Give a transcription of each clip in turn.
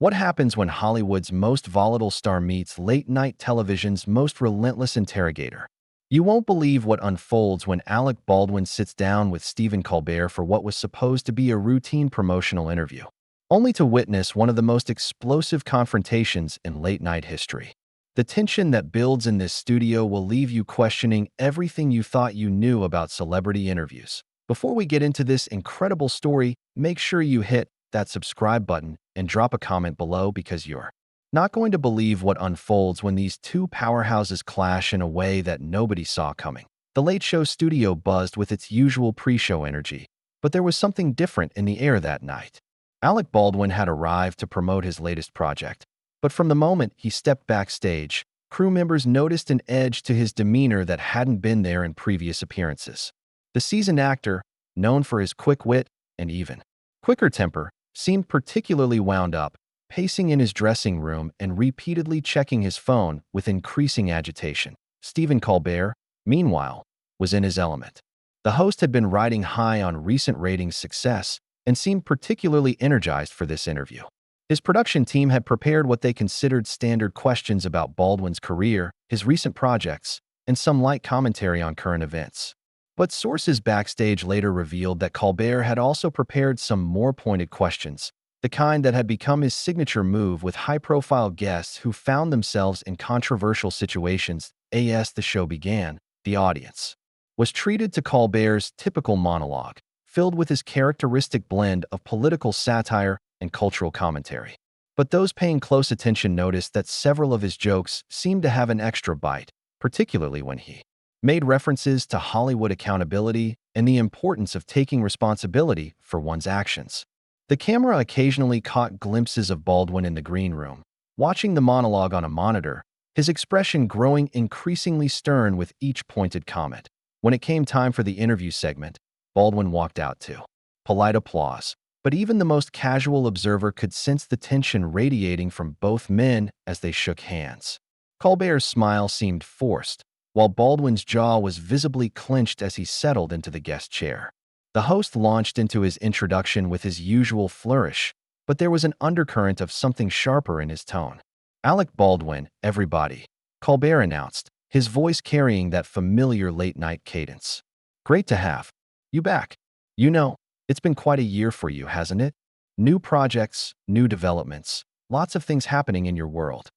What happens when Hollywood's most volatile star meets late-night television's most relentless interrogator? You won't believe what unfolds when Alec Baldwin sits down with Stephen Colbert for what was supposed to be a routine promotional interview, only to witness one of the most explosive confrontations in late-night history. The tension that builds in this studio will leave you questioning everything you thought you knew about celebrity interviews. Before we get into this incredible story, make sure you hit that subscribe button and drop a comment below because you're not going to believe what unfolds when these two powerhouses clash in a way that nobody saw coming. The Late Show studio buzzed with its usual pre-show energy, but there was something different in the air that night. Alec Baldwin had arrived to promote his latest project, but from the moment he stepped backstage, crew members noticed an edge to his demeanor that hadn't been there in previous appearances. The seasoned actor, known for his quick wit and even quicker temper, seemed particularly wound up, pacing in his dressing room and repeatedly checking his phone with increasing agitation. Stephen Colbert, meanwhile, was in his element. The host had been riding high on recent ratings success and seemed particularly energized for this interview. His production team had prepared what they considered standard questions about Baldwin's career, his recent projects, and some light commentary on current events. But sources backstage later revealed that Colbert had also prepared some more pointed questions, the kind that had become his signature move with high-profile guests who found themselves in controversial situations. As the show began, the audience was treated to Colbert's typical monologue, filled with his characteristic blend of political satire and cultural commentary. But those paying close attention noticed that several of his jokes seemed to have an extra bite, particularly when he made references to Hollywood accountability and the importance of taking responsibility for one's actions. The camera occasionally caught glimpses of Baldwin in the green room, watching the monologue on a monitor, his expression growing increasingly stern with each pointed comment. When it came time for the interview segment, Baldwin walked out to polite applause, but even the most casual observer could sense the tension radiating from both men as they shook hands. Colbert's smile seemed forced, while Baldwin's jaw was visibly clenched as he settled into the guest chair. The host launched into his introduction with his usual flourish, but there was an undercurrent of something sharper in his tone. "Alec Baldwin, everybody," Colbert announced, his voice carrying that familiar late-night cadence. "Great to have you back. You know, it's been quite a year for you, hasn't it? New projects, new developments, lots of things happening in your world."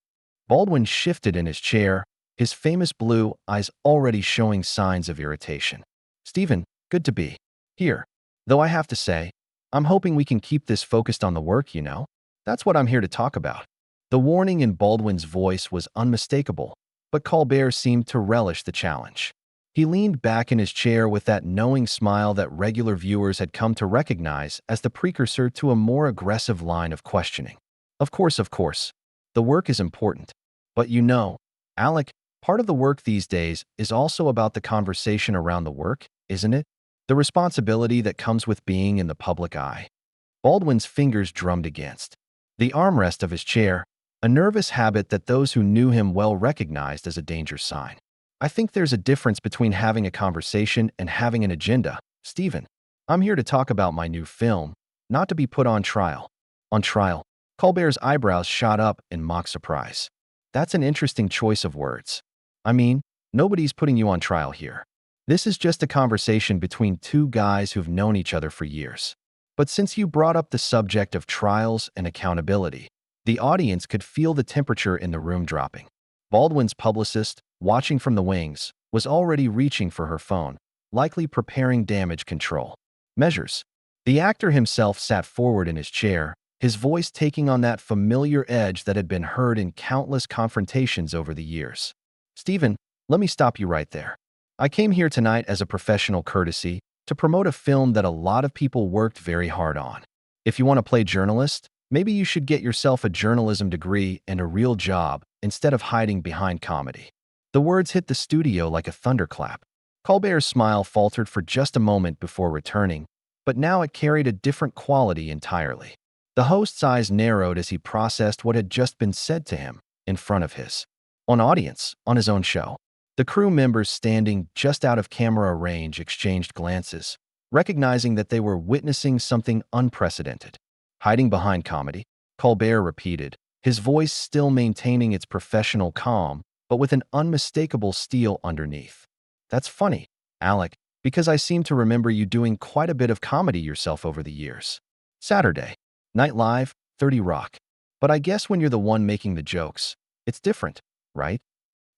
Baldwin shifted in his chair, his famous blue eyes already showing signs of irritation. "Stephen, good to be here. Though I have to say, I'm hoping we can keep this focused on the work, you know? That's what I'm here to talk about." The warning in Baldwin's voice was unmistakable, but Colbert seemed to relish the challenge. He leaned back in his chair with that knowing smile that regular viewers had come to recognize as the precursor to a more aggressive line of questioning. Of course, the work is important. But you know, Alec, part of the work these days is also about the conversation around the work, isn't it? The responsibility that comes with being in the public eye. Baldwin's fingers drummed against the armrest of his chair, a nervous habit that those who knew him well recognized as a danger sign. "I think there's a difference between having a conversation and having an agenda, Stephen. I'm here to talk about my new film, not to be put on trial." "On trial?" Colbert's eyebrows shot up in mock surprise. "That's an interesting choice of words. I mean, nobody's putting you on trial here. This is just a conversation between two guys who've known each other for years. But since you brought up the subject of trials and accountability, the audience could feel the temperature in the room dropping. Baldwin's publicist, watching from the wings, was already reaching for her phone, likely preparing damage control measures. The actor himself sat forward in his chair, his voice taking on that familiar edge that had been heard in countless confrontations over the years. "Stephen, let me stop you right there. I came here tonight as a professional courtesy to promote a film that a lot of people worked very hard on. If you want to play journalist, maybe you should get yourself a journalism degree and a real job instead of hiding behind comedy." The words hit the studio like a thunderclap. Colbert's smile faltered for just a moment before returning, but now it carried a different quality entirely. The host's eyes narrowed as he processed what had just been said to him in front of his own audience on his own show. The crew members standing just out of camera range exchanged glances, recognizing that they were witnessing something unprecedented. Hiding behind comedy? Colbert repeated, his voice still maintaining its professional calm, but with an unmistakable steel underneath. That's funny, Alec, because I seem to remember you doing quite a bit of comedy yourself over the years. Saturday, Night Live, 30 Rock. But I guess when you're the one making the jokes, it's different, right?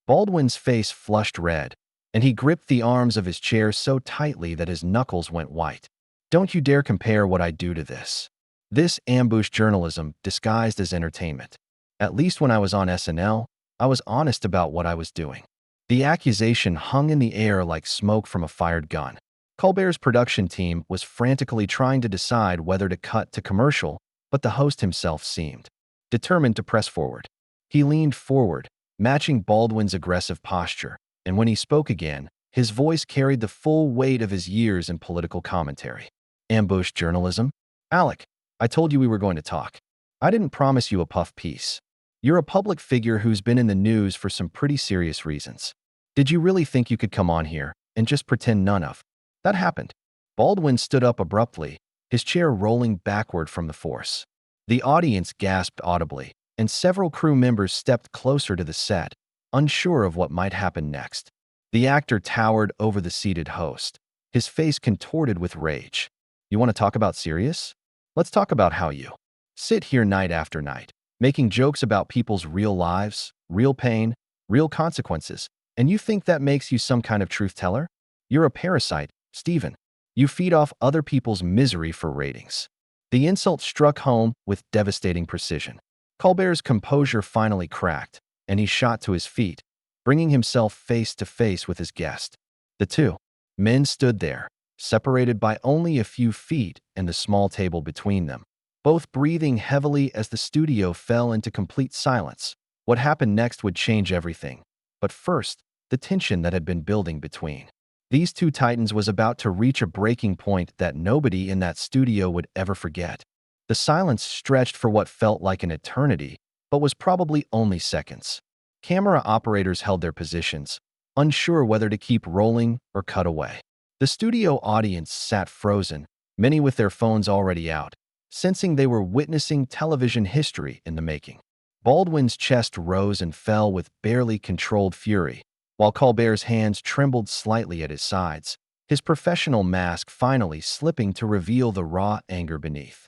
Baldwin's face flushed red, and he gripped the arms of his chair so tightly that his knuckles went white. Don't you dare compare what I do to this. This ambush journalism disguised as entertainment. At least when I was on SNL, I was honest about what I was doing. The accusation hung in the air like smoke from a fired gun. Colbert's production team was frantically trying to decide whether to cut to commercial, but the host himself seemed determined to press forward. He leaned forward, matching Baldwin's aggressive posture, and when he spoke again, his voice carried the full weight of his years in political commentary. Ambush journalism? Alec, I told you we were going to talk. I didn't promise you a puff piece. You're a public figure who's been in the news for some pretty serious reasons. Did you really think you could come on here and just pretend none of that happened? Baldwin stood up abruptly, his chair rolling backward from the force. The audience gasped audibly, and several crew members stepped closer to the set, unsure of what might happen next. The actor towered over the seated host, his face contorted with rage. You want to talk about serious? Let's talk about how you sit here night after night, making jokes about people's real lives, real pain, real consequences, and you think that makes you some kind of truth teller? You're a parasite, Stephen. You feed off other people's misery for ratings. The insult struck home with devastating precision. Colbert's composure finally cracked, and he shot to his feet, bringing himself face to face with his guest. The two men stood there, separated by only a few feet and the small table between them, both breathing heavily as the studio fell into complete silence. What happened next would change everything. But first, the tension that had been building between these two titans was about to reach a breaking point that nobody in that studio would ever forget. The silence stretched for what felt like an eternity, but was probably only seconds. Camera operators held their positions, unsure whether to keep rolling or cut away. The studio audience sat frozen, many with their phones already out, sensing they were witnessing television history in the making. Baldwin's chest rose and fell with barely controlled fury, while Colbert's hands trembled slightly at his sides, his professional mask finally slipping to reveal the raw anger beneath.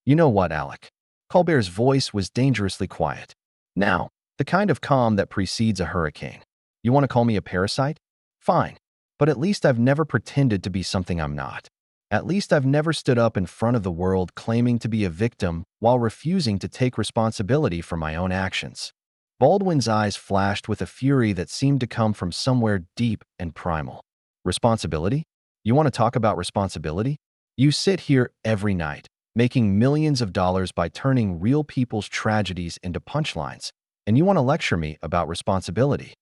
You know what, Alec? Colbert's voice was dangerously quiet. Now, the kind of calm that precedes a hurricane. You want to call me a parasite? Fine. But at least I've never pretended to be something I'm not. At least I've never stood up in front of the world claiming to be a victim while refusing to take responsibility for my own actions. Baldwin's eyes flashed with a fury that seemed to come from somewhere deep and primal. Responsibility? You want to talk about responsibility? You sit here every night, making millions of dollars by turning real people's tragedies into punchlines, and you want to lecture me about responsibility?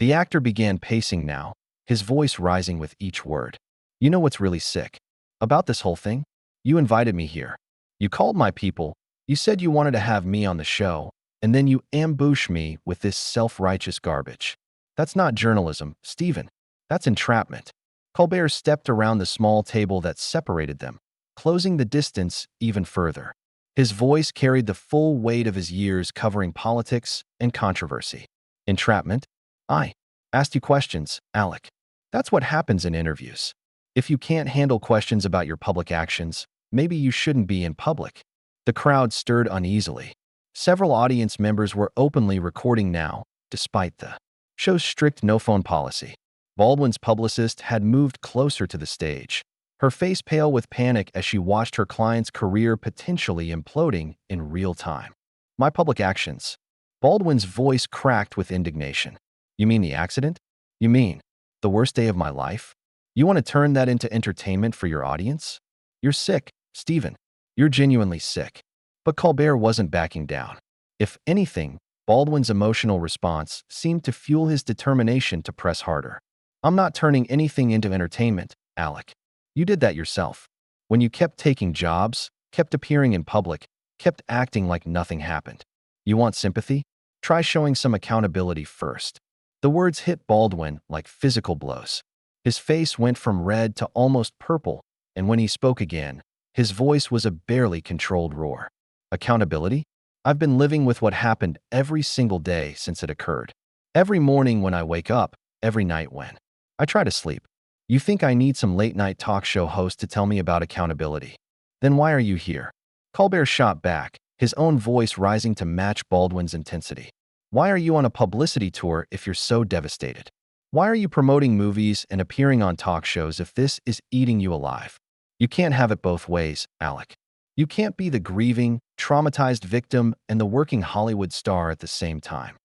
The actor began pacing now, his voice rising with each word. You know what's really sick about this whole thing? You invited me here. You called my people. You said you wanted to have me on the show, and then you ambush me with this self-righteous garbage. That's not journalism, Stephen. That's entrapment. Colbert stepped around the small table that separated them, closing the distance even further. His voice carried the full weight of his years covering politics and controversy. Entrapment? I asked you questions, Alec. That's what happens in interviews. If you can't handle questions about your public actions, maybe you shouldn't be in public. The crowd stirred uneasily. Several audience members were openly recording now, despite the show's strict no-phone policy. Baldwin's publicist had moved closer to the stage, her face pale with panic as she watched her client's career potentially imploding in real time. My public actions. Baldwin's voice cracked with indignation. You mean the accident? You mean the worst day of my life? You want to turn that into entertainment for your audience? You're sick, Stephen. You're genuinely sick. But Colbert wasn't backing down. If anything, Baldwin's emotional response seemed to fuel his determination to press harder. I'm not turning anything into entertainment, Alec. You did that yourself. When you kept taking jobs, kept appearing in public, kept acting like nothing happened. You want sympathy? Try showing some accountability first. The words hit Baldwin like physical blows. His face went from red to almost purple, and when he spoke again, his voice was a barely controlled roar. Accountability? I've been living with what happened every single day since it occurred. Every morning when I wake up, every night when I try to sleep. You think I need some late-night talk show host to tell me about accountability? Then why are you here? Colbert shot back, his own voice rising to match Baldwin's intensity. Why are you on a publicity tour if you're so devastated? Why are you promoting movies and appearing on talk shows if this is eating you alive? You can't have it both ways, Alec. You can't be the grieving, traumatized victim and the working Hollywood star at the same time.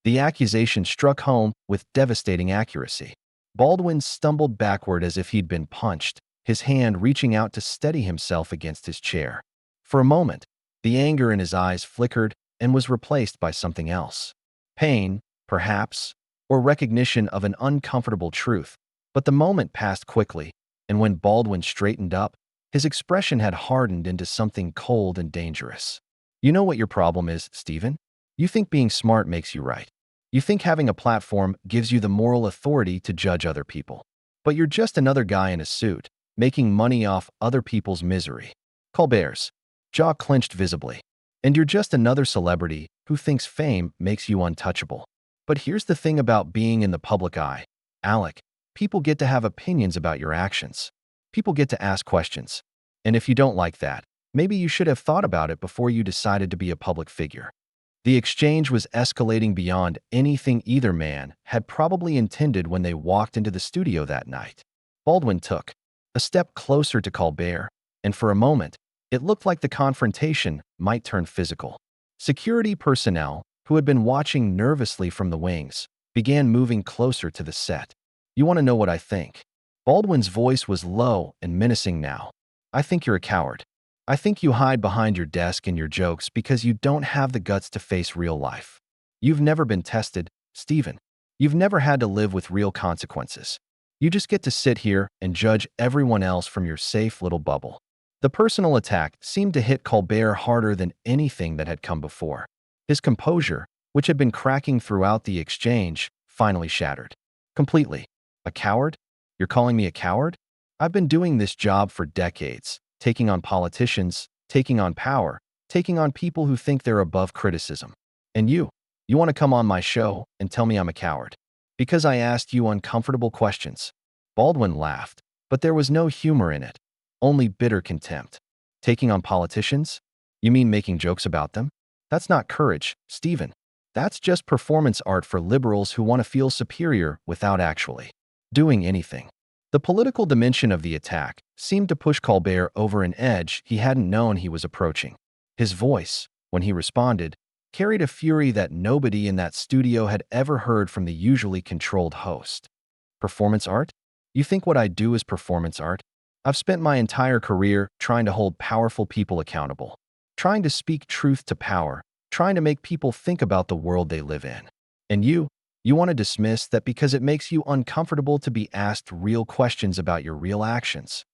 The accusation struck home with devastating accuracy. Baldwin stumbled backward as if he'd been punched, his hand reaching out to steady himself against his chair. For a moment, the anger in his eyes flickered and was replaced by something else. Pain, perhaps, or recognition of an uncomfortable truth. But the moment passed quickly, and when Baldwin straightened up, his expression had hardened into something cold and dangerous. You know what your problem is, Stephen? You think being smart makes you right. You think having a platform gives you the moral authority to judge other people. But you're just another guy in a suit, making money off other people's misery. Colbert's jaw clenched visibly. And you're just another celebrity who thinks fame makes you untouchable. But here's the thing about being in the public eye, Alec. People get to have opinions about your actions. People get to ask questions. And if you don't like that, maybe you should have thought about it before you decided to be a public figure. The exchange was escalating beyond anything either man had probably intended when they walked into the studio that night. Baldwin took a step closer to Colbert, and for a moment, it looked like the confrontation might turn physical. Security personnel, who had been watching nervously from the wings, began moving closer to the set. You want to know what I think? Baldwin's voice was low and menacing now. I think you're a coward. I think you hide behind your desk and your jokes because you don't have the guts to face real life. You've never been tested, Stephen. You've never had to live with real consequences. You just get to sit here and judge everyone else from your safe little bubble. The personal attack seemed to hit Colbert harder than anything that had come before. His composure, which had been cracking throughout the exchange, finally shattered. Completely. A coward? You're calling me a coward? I've been doing this job for decades, taking on politicians, taking on power, taking on people who think they're above criticism. And you want to come on my show and tell me I'm a coward? Because I asked you uncomfortable questions. Baldwin laughed, but there was no humor in it, only bitter contempt. Taking on politicians? You mean making jokes about them? That's not courage, Stephen. That's just performance art for liberals who want to feel superior without actually doing anything. The political dimension of the attack seemed to push Colbert over an edge he hadn't known he was approaching. His voice, when he responded, carried a fury that nobody in that studio had ever heard from the usually controlled host. Performance art? You think what I do is performance art? I've spent my entire career trying to hold powerful people accountable, trying to speak truth to power, trying to make people think about the world they live in. And you want to dismiss that because it makes you uncomfortable to be asked real questions about your real actions.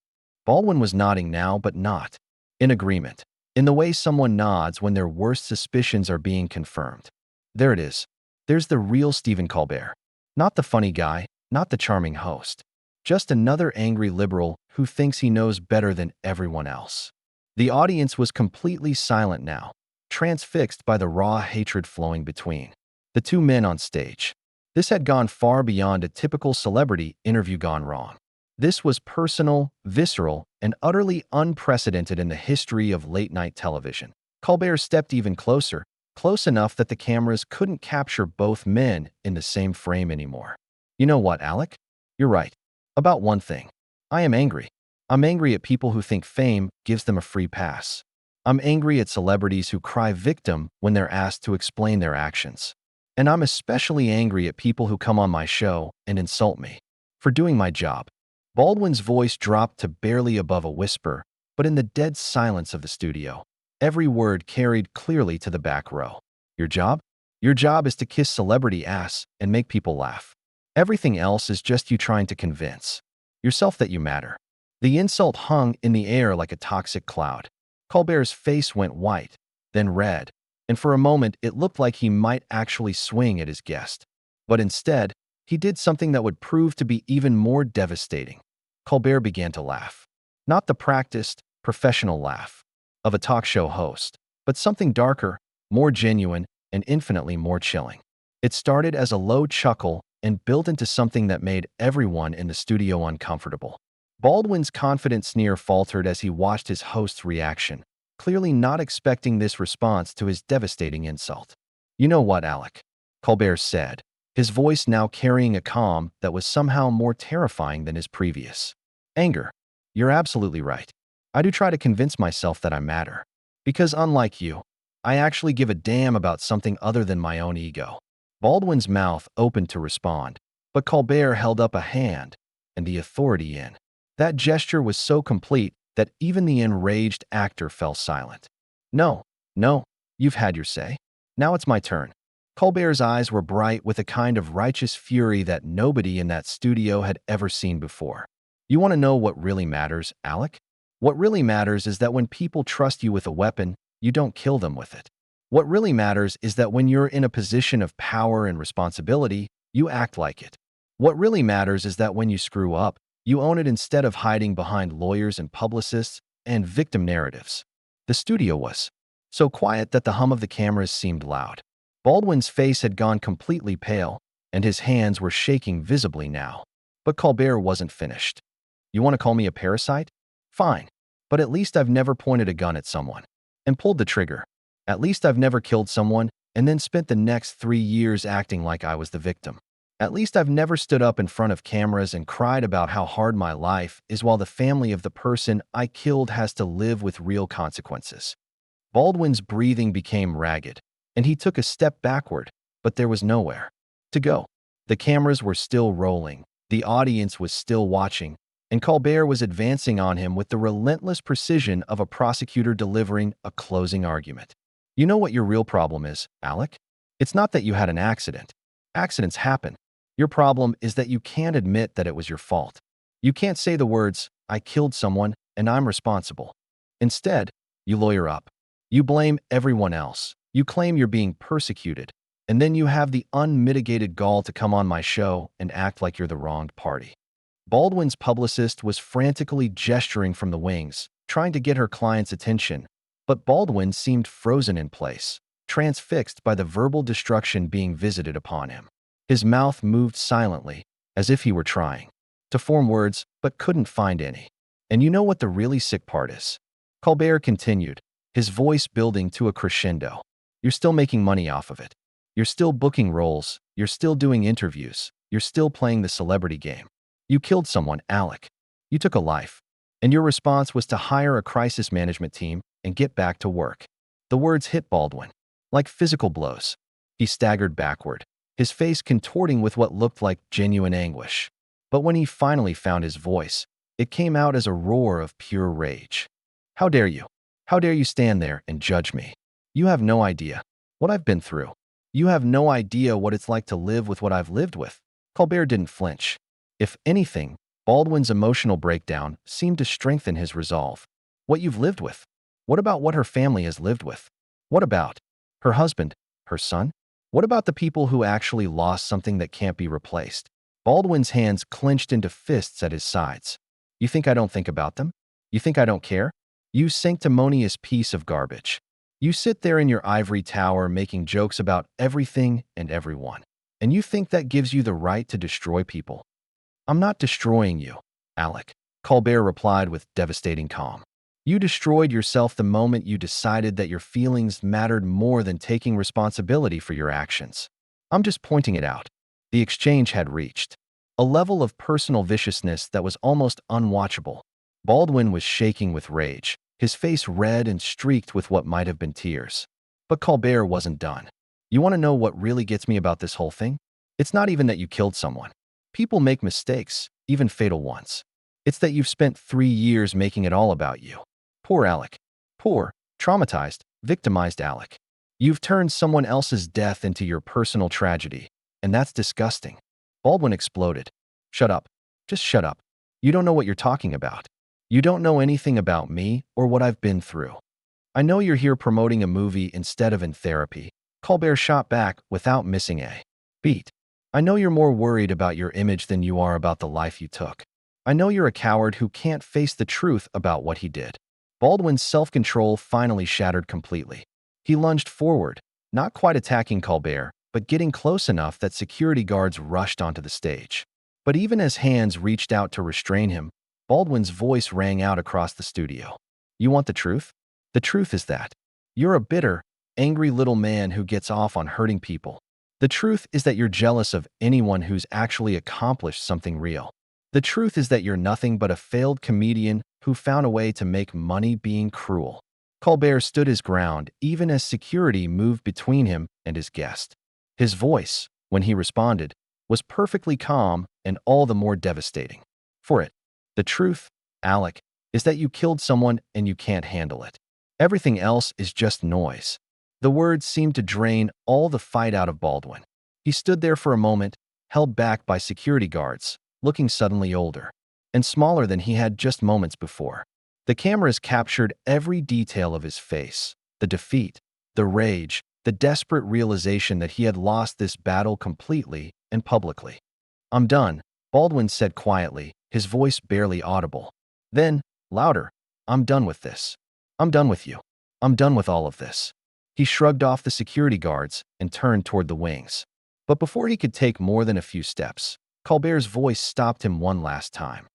Baldwin was nodding now, but not in agreement, in the way someone nods when their worst suspicions are being confirmed. There it is. There's the real Stephen Colbert. Not the funny guy, not the charming host. Just another angry liberal who thinks he knows better than everyone else. The audience was completely silent now, transfixed by the raw hatred flowing between the two men on stage. This had gone far beyond a typical celebrity interview gone wrong. This was personal, visceral, and utterly unprecedented in the history of late-night television. Colbert stepped even closer, close enough that the cameras couldn't capture both men in the same frame anymore. You know what, Alec? You're right. About one thing. I am angry. I'm angry at people who think fame gives them a free pass. I'm angry at celebrities who cry victim when they're asked to explain their actions. And I'm especially angry at people who come on my show and insult me for doing my job. Baldwin's voice dropped to barely above a whisper, but in the dead silence of the studio, every word carried clearly to the back row. Your job? Your job is to kiss celebrity ass and make people laugh. Everything else is just you trying to convince yourself that you matter. The insult hung in the air like a toxic cloud. Colbert's face went white, then red, and for a moment it looked like he might actually swing at his guest. But instead, he did something that would prove to be even more devastating. Colbert began to laugh. Not the practiced, professional laugh of a talk show host, but something darker, more genuine, and infinitely more chilling. It started as a low chuckle and built into something that made everyone in the studio uncomfortable. Baldwin's confident sneer faltered as he watched his host's reaction, clearly not expecting this response to his devastating insult. "You know what, Alec?" Colbert said, his voice now carrying a calm that was somehow more terrifying than his previous anger. "You're absolutely right. I do try to convince myself that I matter. Because unlike you, I actually give a damn about something other than my own ego." Baldwin's mouth opened to respond, but Colbert held up a hand, and the authority in. That gesture was so complete that even the enraged actor fell silent. "No, no, you've had your say. Now it's my turn." Colbert's eyes were bright with a kind of righteous fury that nobody in that studio had ever seen before. "You want to know what really matters, Alec? What really matters is that when people trust you with a weapon, you don't kill them with it. What really matters is that when you're in a position of power and responsibility, you act like it. What really matters is that when you screw up, you own it instead of hiding behind lawyers and publicists and victim narratives." The studio was so quiet that the hum of the cameras seemed loud. Baldwin's face had gone completely pale, and his hands were shaking visibly now. But Colbert wasn't finished. "You want to call me a parasite? Fine. But at least I've never pointed a gun at someone and pulled the trigger. At least I've never killed someone and then spent the next 3 years acting like I was the victim. At least I've never stood up in front of cameras and cried about how hard my life is while the family of the person I killed has to live with real consequences." Baldwin's breathing became ragged, and he took a step backward, but there was nowhere to go. The cameras were still rolling, the audience was still watching, and Colbert was advancing on him with the relentless precision of a prosecutor delivering a closing argument. "You know what your real problem is, Alec? It's not that you had an accident. Accidents happen. Your problem is that you can't admit that it was your fault. You can't say the words, 'I killed someone and I'm responsible.' Instead, you lawyer up. You blame everyone else. You claim you're being persecuted, and then you have the unmitigated gall to come on my show and act like you're the wronged party." Baldwin's publicist was frantically gesturing from the wings, trying to get her client's attention, but Baldwin seemed frozen in place, transfixed by the verbal destruction being visited upon him. His mouth moved silently, as if he were trying to form words but couldn't find any. "And you know what the really sick part is?" Colbert continued, his voice building to a crescendo. "You're still making money off of it. You're still booking roles. You're still doing interviews. You're still playing the celebrity game. You killed someone, Alec. You took a life. And your response was to hire a crisis management team and get back to work." The words hit Baldwin like physical blows. He staggered backward, his face contorting with what looked like genuine anguish. But when he finally found his voice, it came out as a roar of pure rage. "How dare you? How dare you stand there and judge me? You have no idea what I've been through. You have no idea what it's like to live with what I've lived with." Colbert didn't flinch. If anything, Baldwin's emotional breakdown seemed to strengthen his resolve. "What you've lived with? What about what her family has lived with? What about her husband, her son? What about the people who actually lost something that can't be replaced?" Baldwin's hands clenched into fists at his sides. "You think I don't think about them? You think I don't care? You sanctimonious piece of garbage. You sit there in your ivory tower making jokes about everything and everyone, and you think that gives you the right to destroy people." "I'm not destroying you, Alec," Colbert replied with devastating calm. "You destroyed yourself the moment you decided that your feelings mattered more than taking responsibility for your actions. I'm just pointing it out." The exchange had reached a level of personal viciousness that was almost unwatchable. Baldwin was shaking with rage, his face red and streaked with what might have been tears. But Colbert wasn't done. "You want to know what really gets me about this whole thing? It's not even that you killed someone. People make mistakes, even fatal ones. It's that you've spent 3 years making it all about you. Poor Alec. Poor, traumatized, victimized Alec. You've turned someone else's death into your personal tragedy, and that's disgusting." Baldwin exploded. "Shut up. Just shut up. You don't know what you're talking about. You don't know anything about me or what I've been through. I know you're here promoting a movie instead of in therapy." Colbert shot back without missing a beat. "I know you're more worried about your image than you are about the life you took. I know you're a coward who can't face the truth about what he did." Baldwin's self-control finally shattered completely. He lunged forward, not quite attacking Colbert, but getting close enough that security guards rushed onto the stage. But even as hands reached out to restrain him, Baldwin's voice rang out across the studio. You want the truth? The truth is that you're a bitter, angry little man who gets off on hurting people. The truth is that you're jealous of anyone who's actually accomplished something real. The truth is that you're nothing but a failed comedian who found a way to make money being cruel. Colbert stood his ground even as security moved between him and his guest. His voice, when he responded, was perfectly calm and all the more devastating. For it, the truth, Alec, is that you killed someone and you can't handle it. Everything else is just noise. The words seemed to drain all the fight out of Baldwin. He stood there for a moment, held back by security guards, looking suddenly older and smaller than he had just moments before. The cameras captured every detail of his face, the defeat, the rage, the desperate realization that he had lost this battle completely and publicly. I'm done, Baldwin said quietly, his voice barely audible. Then, louder, I'm done with this. I'm done with you. I'm done with all of this. He shrugged off the security guards and turned toward the wings. But before he could take more than a few steps, Colbert's voice stopped him one last time.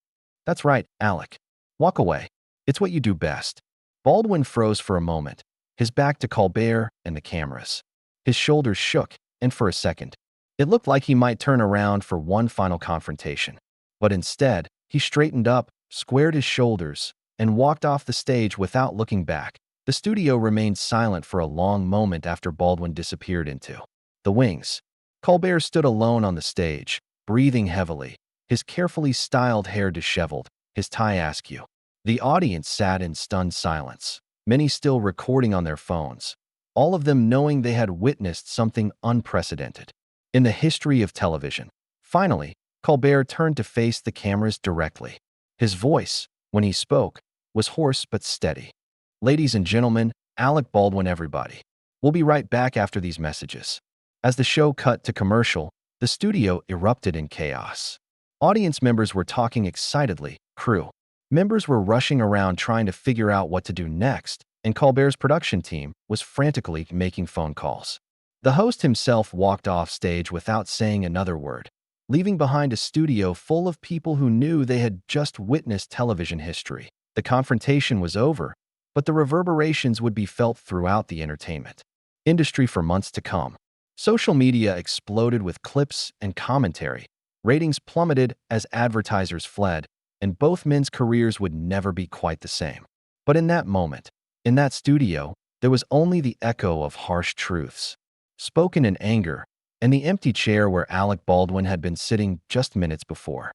That's right, Alec. Walk away. It's what you do best. Baldwin froze for a moment, his back to Colbert and the cameras. His shoulders shook, and for a second, it looked like he might turn around for one final confrontation. But instead, he straightened up, squared his shoulders, and walked off the stage without looking back. The studio remained silent for a long moment after Baldwin disappeared into the wings. Colbert stood alone on the stage, breathing heavily, his carefully styled hair disheveled, his tie askew. The audience sat in stunned silence, many still recording on their phones, all of them knowing they had witnessed something unprecedented in the history of television. Finally, Colbert turned to face the cameras directly. His voice, when he spoke, was hoarse but steady. Ladies and gentlemen, Alec Baldwin, everybody. We'll be right back after these messages. As the show cut to commercial, the studio erupted in chaos. Audience members were talking excitedly, crew members were rushing around trying to figure out what to do next, and Colbert's production team was frantically making phone calls. The host himself walked off stage without saying another word, leaving behind a studio full of people who knew they had just witnessed television history. The confrontation was over, but the reverberations would be felt throughout the entertainment industry for months to come. Social media exploded with clips and commentary. Ratings plummeted as advertisers fled, and both men's careers would never be quite the same. But in that moment, in that studio, there was only the echo of harsh truths, spoken in anger, and the empty chair where Alec Baldwin had been sitting just minutes before.